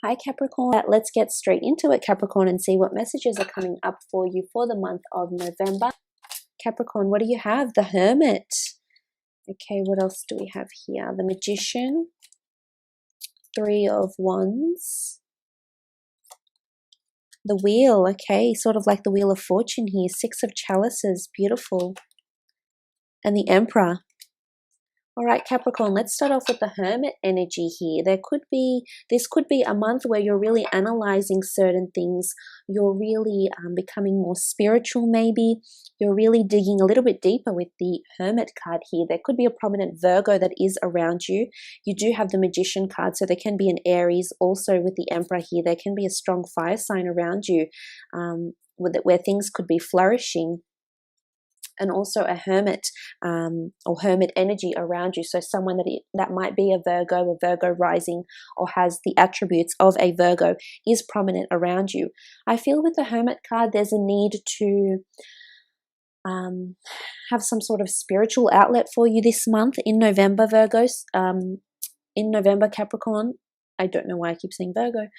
Hi Capricorn, let's get straight into it Capricorn and see what messages are coming up for you for the month of November. Capricorn, what do you have? The Hermit. Okay, what else do we have here? The Magician, Three of Wands, the Wheel, okay, sort of like the Wheel of Fortune here, Six of Chalices, beautiful, and the Emperor. All right, Capricorn, let's start off with the Hermit energy here. This could be a month where you're really analyzing certain things. You're really becoming more spiritual maybe. You're really digging a little bit deeper with the Hermit card here. There could be a prominent Virgo that is around you. You do have the Magician card, so there can be an Aries also with the Emperor here. There can be a strong fire sign around you where things could be flourishing. And also a hermit or hermit energy around you. So someone that might be a Virgo rising, or has the attributes of a Virgo, is prominent around you. I feel with the Hermit card, there's a need to have some sort of spiritual outlet for you this month in November, Virgos. In November, Capricorn. I don't know why I keep saying Virgo.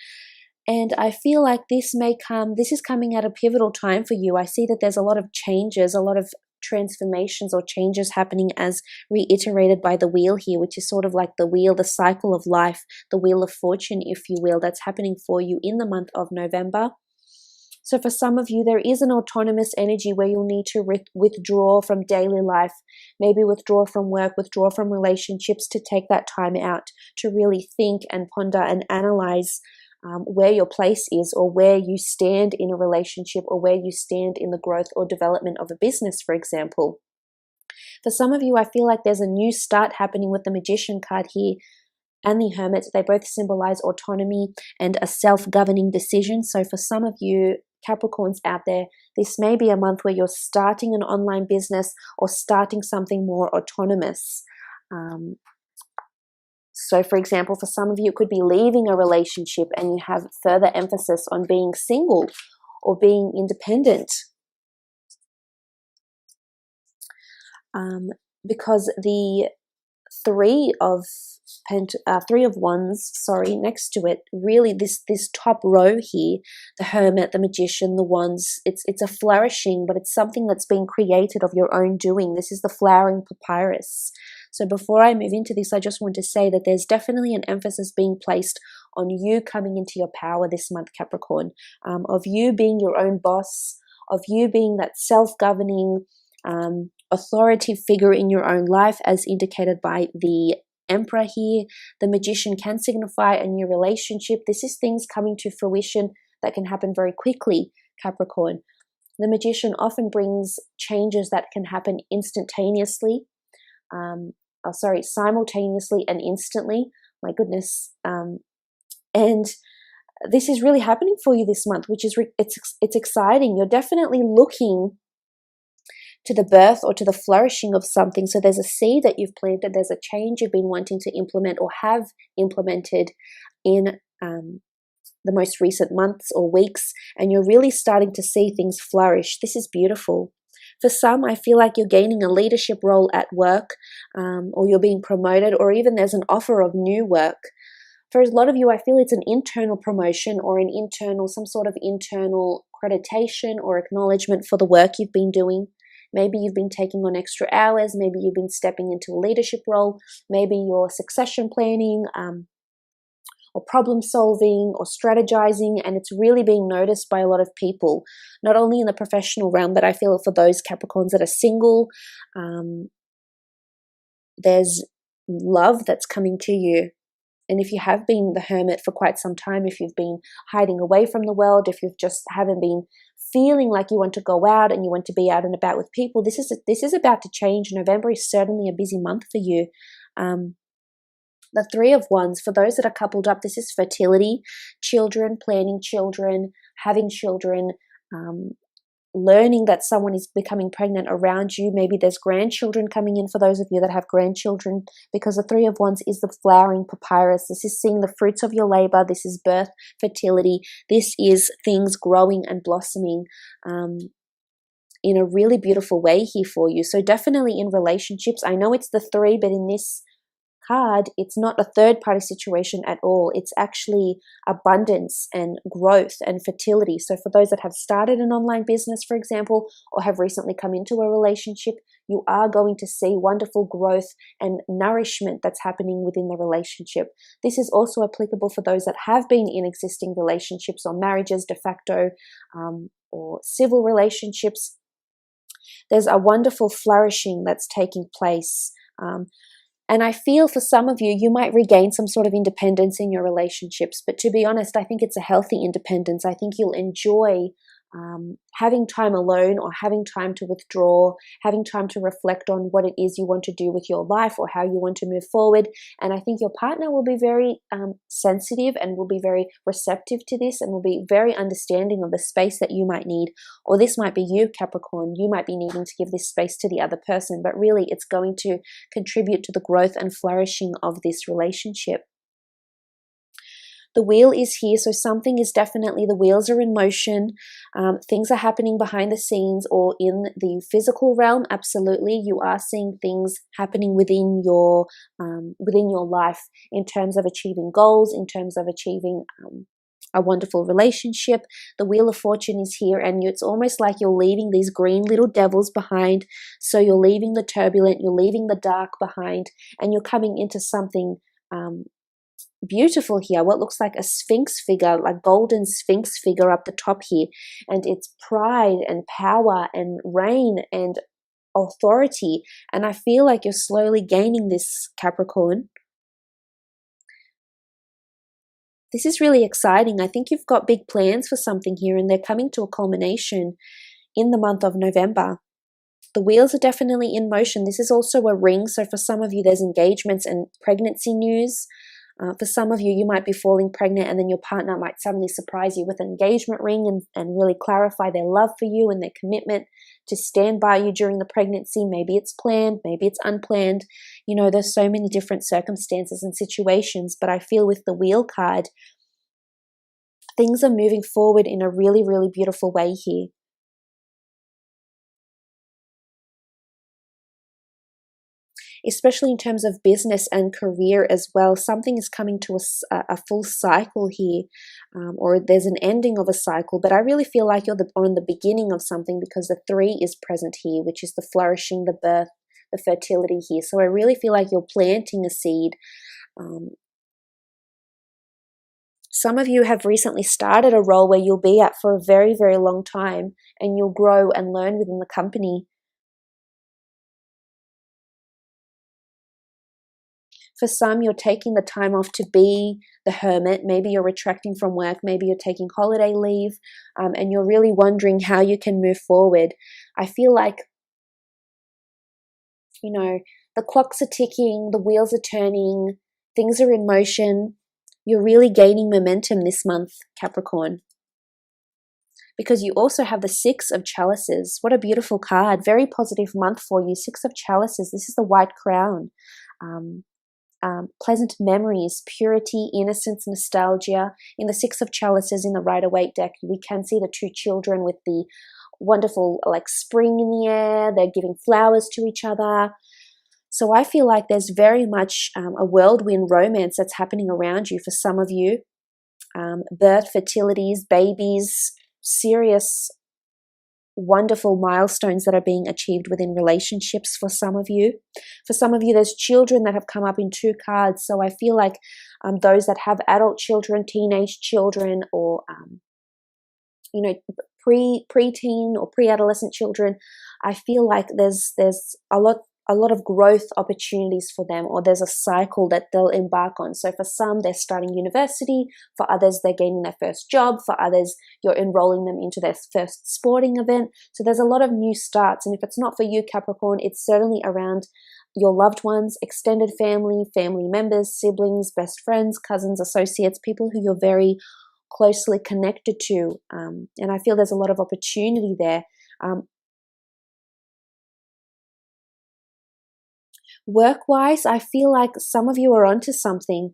And I feel like this is coming at a pivotal time for you. I see that there's a lot of changes, a lot of transformations or changes happening as reiterated by the wheel here, which is sort of like the wheel, the cycle of life, the Wheel of Fortune, if you will, that's happening for you in the month of November. So for some of you, there is an autonomous energy where you'll need to withdraw from daily life, maybe withdraw from work, withdraw from relationships, to take that time out to really think and ponder and analyze where your place is, or where you stand in a relationship, or where you stand in the growth or development of a business, for example. For some of you, I feel like there's a new start happening with the Magician card here and the Hermit. They both symbolize autonomy and a self-governing decision. So for some of you Capricorns out there, this may be a month where you're starting an online business or starting something more autonomous. So for example, for some of you, it could be leaving a relationship and you have further emphasis on being single or being independent. Because the Three of Wands, next to it, really this top row here, the Hermit, the Magician, the Wands, it's a flourishing, but it's something that's been created of your own doing. This is the flowering papyrus. So before I move into this, I just want to say that there's definitely an emphasis being placed on you coming into your power this month, Capricorn, of you being your own boss, of you being that self-governing authority figure in your own life, as indicated by the Emperor here. The Magician can signify a new relationship. This is things coming to fruition that can happen very quickly, Capricorn. The Magician often brings changes that can happen instantaneously. Simultaneously and instantly. My goodness. And this is really happening for you this month, which is it's exciting. You're definitely looking to the birth or to the flourishing of something. So there's a seed that you've planted, there's a change you've been wanting to implement or have implemented in the most recent months or weeks, and you're really starting to see things flourish. This is beautiful. For some, I feel like you're gaining a leadership role at work, or you're being promoted, or even there's an offer of new work. For a lot of you, I feel it's an internal promotion or some sort of internal accreditation or acknowledgement for the work you've been doing. Maybe you've been taking on extra hours. Maybe you've been stepping into a leadership role. Maybe you're succession planning or problem solving or strategizing, and it's really being noticed by a lot of people, not only in the professional realm, but I feel for those Capricorns that are single, there's love that's coming to you. And if you have been the Hermit for quite some time, if you've been hiding away from the world, if you've just haven't been feeling like you want to go out and you want to be out and about with people, this is about to change. November is certainly a busy month for you. The Three of Wands, for those that are coupled up, this is fertility, children, planning children, having children, learning that someone is becoming pregnant around you. Maybe there's grandchildren coming in for those of you that have grandchildren, because the Three of Wands is the flowering papyrus. This is seeing the fruits of your labor. This is birth, fertility. This is things growing and blossoming in a really beautiful way here for you. So definitely in relationships, I know it's the three, but in this card, it's not a third-party situation at all. It's actually abundance and growth and fertility. So for those that have started an online business, for example, or have recently come into a relationship, you are going to see wonderful growth and nourishment that's happening within the relationship. This is also applicable for those that have been in existing relationships or marriages, de facto, or civil relationships. There's a wonderful flourishing that's taking place. And I feel for some of you, you might regain some sort of independence in your relationships. But to be honest, I think it's a healthy independence. I think you'll enjoy having time alone, or having time to withdraw, having time to reflect on what it is you want to do with your life or how you want to move forward. And I think your partner will be very sensitive and will be very receptive to this, and will be very understanding of the space that you might need. Or this might be you, Capricorn. You might be needing to give this space to the other person, but really it's going to contribute to the growth and flourishing of this relationship. The wheel is here, so something is definitely, the wheels are in motion. Things are happening behind the scenes or in the physical realm. Absolutely, you are seeing things happening within your life in terms of achieving goals, in terms of achieving a wonderful relationship. The Wheel of Fortune is here, and it's almost like you're leaving these green little devils behind. So you're leaving the turbulent, you're leaving the dark behind, and you're coming into something beautiful here. What looks like a sphinx figure, like golden sphinx figure up the top here, and it's pride and power and reign and authority. And I feel like you're slowly gaining this, Capricorn. This is really exciting. I think you've got big plans for something here, and they're coming to a culmination in the month of November. The wheels are definitely in motion. This is also a ring, so for some of you there's engagements and pregnancy news. For some of you, you might be falling pregnant, and then your partner might suddenly surprise you with an engagement ring and really clarify their love for you and their commitment to stand by you during the pregnancy. Maybe it's planned, maybe it's unplanned. You know, there's so many different circumstances and situations, but I feel with the wheel card, things are moving forward in a really, really beautiful way here. Especially in terms of business and career as well. Something is coming to a full cycle here, or there's an ending of a cycle, but I really feel like you're on the beginning of something, because the 3 is present here, which is the flourishing, the birth, the fertility here. So I really feel like you're planting a seed. Some of you have recently started a role where you'll be at for a very, very long time, and you'll grow and learn within the company. For some, you're taking the time off to be the hermit. Maybe you're retracting from work. Maybe you're taking holiday leave, and you're really wondering how you can move forward. I feel like, you know, the clocks are ticking, the wheels are turning, things are in motion. You're really gaining momentum this month, Capricorn, because you also have the 6 of Chalices. What a beautiful card. Very positive month for you. 6 of Chalices. This is the White Crown. Pleasant memories, purity, innocence, nostalgia. In the 6 of Chalices in the Rider-Waite deck, we can see the 2 children with the wonderful like spring in the air. They're giving flowers to each other. So I feel like there's very much a whirlwind romance that's happening around you for some of you. Birth, fertilities, babies, serious wonderful milestones that are being achieved within relationships for some of you. For some of you, there's children that have come up in 2 cards. So I feel like those that have adult children, teenage children, or you know, preteen or pre-adolescent children, I feel like there's a lot of growth opportunities for them, or there's a cycle that they'll embark on. So for some, they're starting university. For others, they're gaining their first job. For others, you're enrolling them into their first sporting event. So there's a lot of new starts. And if it's not for you, Capricorn, it's certainly around your loved ones, extended family, family members, siblings, best friends, cousins, associates, people who you're very closely connected to. And I feel there's a lot of opportunity there. Work-wise, I feel like some of you are onto something.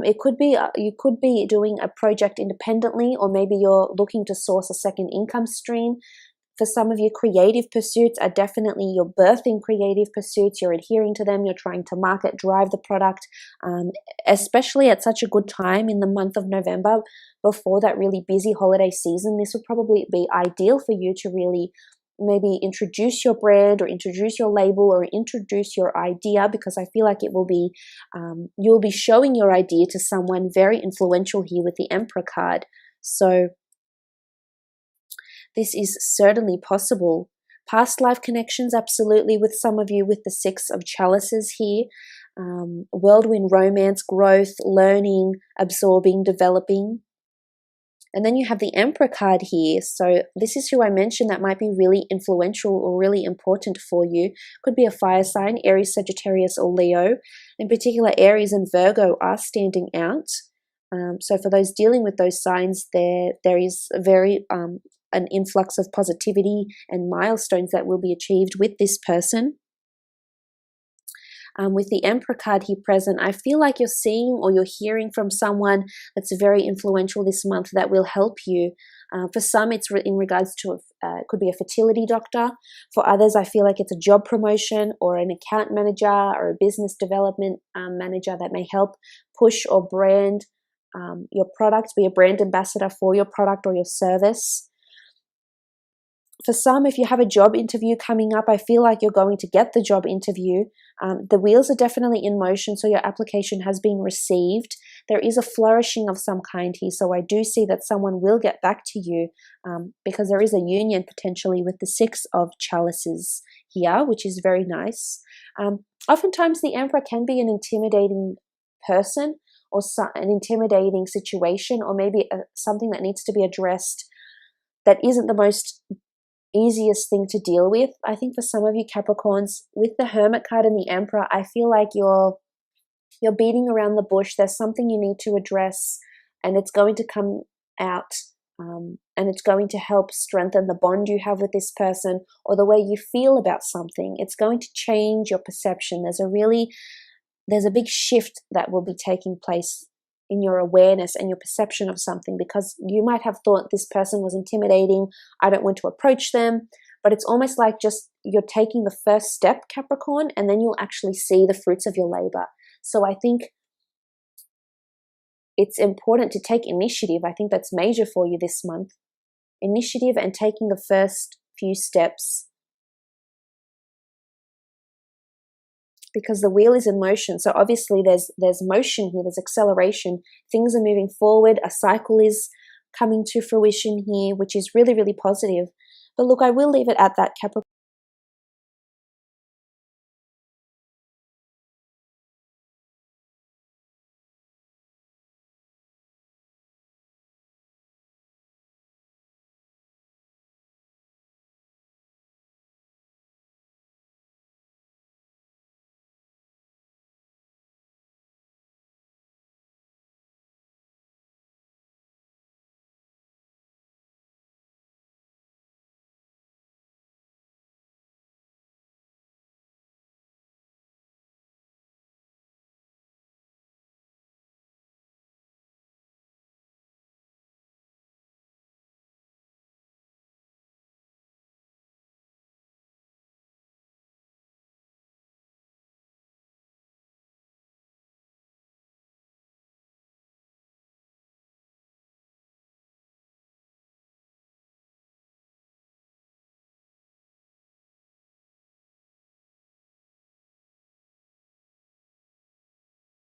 It could be you could be doing a project independently, or maybe you're looking to source a second income stream. For some of you, creative pursuits are definitely, you're birthing creative pursuits, you're adhering to them, you're trying to market, drive the product, especially at such a good time in the month of November before that really busy holiday season. This would probably be ideal for you to really maybe introduce your brand or introduce your label or introduce your idea, because I feel like it will be, you'll be showing your idea to someone very influential here with the Emperor card. So this is certainly possible. Past life connections, absolutely, with some of you with the Six of Chalices here. Whirlwind romance, growth, learning, absorbing, developing. And then you have the Emperor card here. So this is who I mentioned that might be really influential or really important for you. Could be a fire sign, Aries, Sagittarius, or Leo. In particular, Aries and Virgo are standing out. So for those dealing with those signs, there is a very an influx of positivity and milestones that will be achieved with this person. With the Emperor card here present, I feel like you're seeing or you're hearing from someone that's very influential this month that will help you. For some, it's in regards to, it could be a fertility doctor. For others, I feel like it's a job promotion or an account manager or a business development manager that may help push or brand your product, be a brand ambassador for your product or your service. For some, if you have a job interview coming up, I feel like you're going to get the job interview. The wheels are definitely in motion, so your application has been received. There is a flourishing of some kind here, so I do see that someone will get back to you because there is a union potentially with the Six of Chalices here, which is very nice. Oftentimes, the Emperor can be an intimidating person or an intimidating situation, or maybe something that needs to be addressed that isn't the most easiest thing to deal with. I think for some of you Capricorns, with the Hermit card and the Emperor, I feel like you're beating around the bush. There's something you need to address, and it's going to come out, and it's going to help strengthen the bond you have with this person or the way you feel about something. It's going to change your perception. There's a big shift that will be taking place in your awareness and your perception of something, because you might have thought this person was intimidating, I don't want to approach them, but it's almost like just you're taking the first step, Capricorn, and then you'll actually see the fruits of your labor. So I think it's important to take initiative. I think that's major for you this month. Initiative and taking the first few steps, because the wheel is in motion. So obviously there's motion here, there's acceleration. Things are moving forward. A cycle is coming to fruition here, which is really, really positive. But look, I will leave it at that, Capricorn.